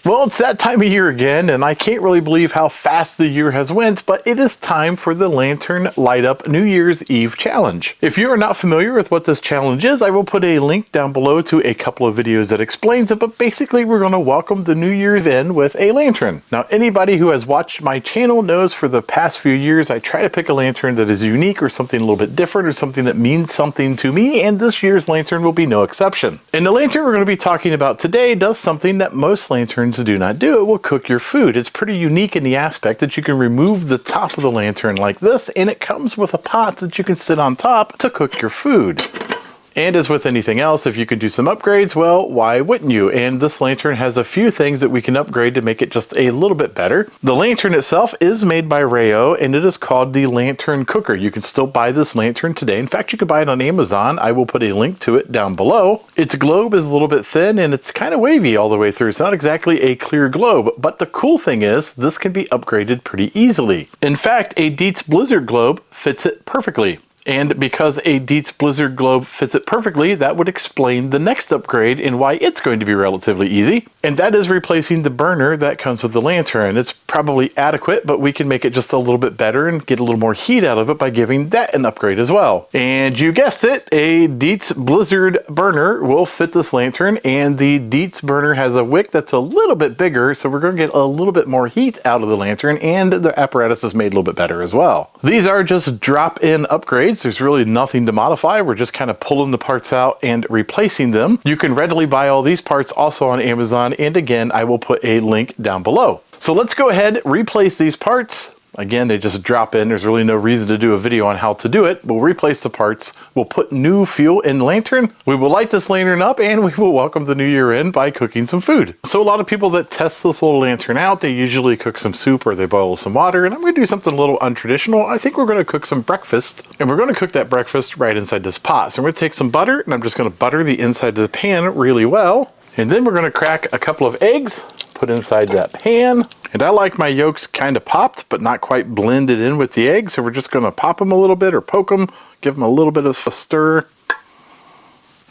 Well, it's that time of year again, and I can't really believe how fast the year has went, but it is time for the Lantern Light Up New Year's Eve Challenge. If you are not familiar with what this challenge is, I will put a link down below to a couple of videos that explains it, but basically we're going to welcome the New Year's in with a lantern. Now, anybody who has watched my channel knows for the past few years I try to pick a lantern that is unique or something a little bit different or something that means something to me, and this year's lantern will be no exception. And the lantern we're going to be talking about today does something that most lanterns do not do. It will cook your food. It's pretty unique in the aspect that you can remove the top of the lantern like this, and it comes with a pot that you can sit on top to cook your food. And as with anything else, if you could do some upgrades, well, why wouldn't you? And this lantern has a few things that we can upgrade to make it just a little bit better. The lantern itself is made by Rayo, and it is called the Lantern Cooker. You can still buy this lantern today. In fact, you can buy it on Amazon. I will put a link to it down below. Its globe is a little bit thin, and it's kind of wavy all the way through. It's not exactly a clear globe, but the cool thing is this can be upgraded pretty easily. In fact, a Dietz Blizzard globe fits it perfectly. And because a Dietz Blizzard globe fits it perfectly, that would explain the next upgrade and why it's going to be relatively easy. And that is replacing the burner that comes with the lantern. It's probably adequate, but we can make it just a little bit better and get a little more heat out of it by giving that an upgrade as well. And you guessed it, a Dietz Blizzard burner will fit this lantern, and the Dietz burner has a wick that's a little bit bigger, so we're going to get a little bit more heat out of the lantern, and the apparatus is made a little bit better as well. These are just drop-in upgrades. There's really nothing to modify. We're just kind of pulling the parts out and replacing them. You can readily buy all these parts also on Amazon, and again, I will put a link down below. So let's go ahead, replace these parts. Again, they just drop in. There's really no reason to do a video on how to do it. We'll replace the parts. We'll put new fuel in the lantern. We will light this lantern up, and we will welcome the new year in by cooking some food. So a lot of people that test this little lantern out, they usually cook some soup or they boil some water, and I'm going to do something a little untraditional. I think we're going to cook some breakfast, and we're going to cook that breakfast right inside this pot. So I'm going to take some butter, and I'm just going to butter the inside of the pan really well. And then we're going to crack a couple of eggs, put inside that pan. And I like my yolks kind of popped, but not quite blended in with the eggs. So we're just going to pop them a little bit or poke them, give them a little bit of a stir.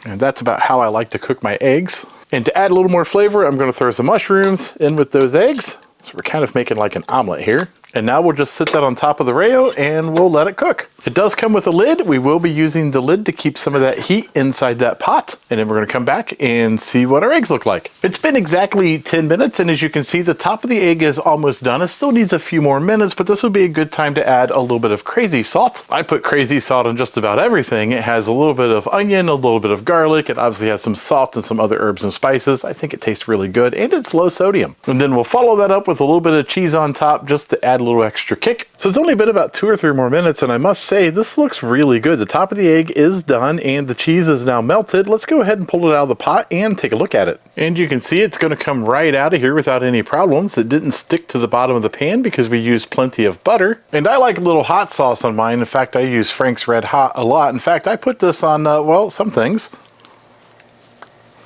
And that's about how I like to cook my eggs. And to add a little more flavor, I'm going to throw some mushrooms in with those eggs. So we're kind of making like an omelet here. And now we'll just sit that on top of the Rayo and we'll let it cook. It does come with a lid. We will be using the lid to keep some of that heat inside that pot. And then we're going to come back and see what our eggs look like. It's been exactly 10 minutes, and as you can see, the top of the egg is almost done. It still needs a few more minutes, but this would be a good time to add a little bit of crazy salt. I put crazy salt on just about everything. It has a little bit of onion, a little bit of garlic. It obviously has some salt and some other herbs and spices. I think it tastes really good, and it's low sodium. And then we'll follow that up with a little bit of cheese on top just to add a little extra kick. So it's only been about 2 or 3 more minutes, and I must say this looks really good. The top of the egg is done and the cheese is now melted. Let's go ahead and pull it out of the pot and take a look at it. And you can see it's going to come right out of here without any problems. It didn't stick to the bottom of the pan because we used plenty of butter. And I like a little hot sauce on mine. In fact, I use Frank's Red Hot a lot. In fact, I put this on, well, some things.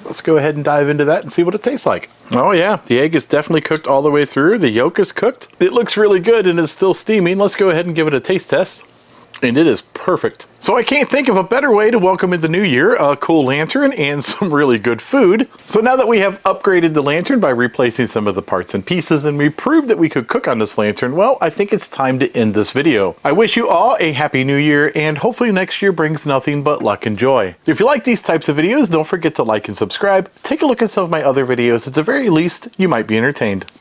Let's go ahead and dive into that and see what it tastes like. Oh yeah, the egg is definitely cooked all the way through. The yolk is cooked. It looks really good and it's still steaming. Let's go ahead and give it a taste test. And it is perfect. So I can't think of a better way to welcome in the new year, a cool lantern and some really good food. So now that we have upgraded the lantern by replacing some of the parts and pieces, and we proved that we could cook on this lantern, well, I think it's time to end this video. I wish you all a happy new year, and hopefully next year brings nothing but luck and joy. If you like these types of videos, don't forget to like and subscribe. Take a look at some of my other videos. At the very least, you might be entertained.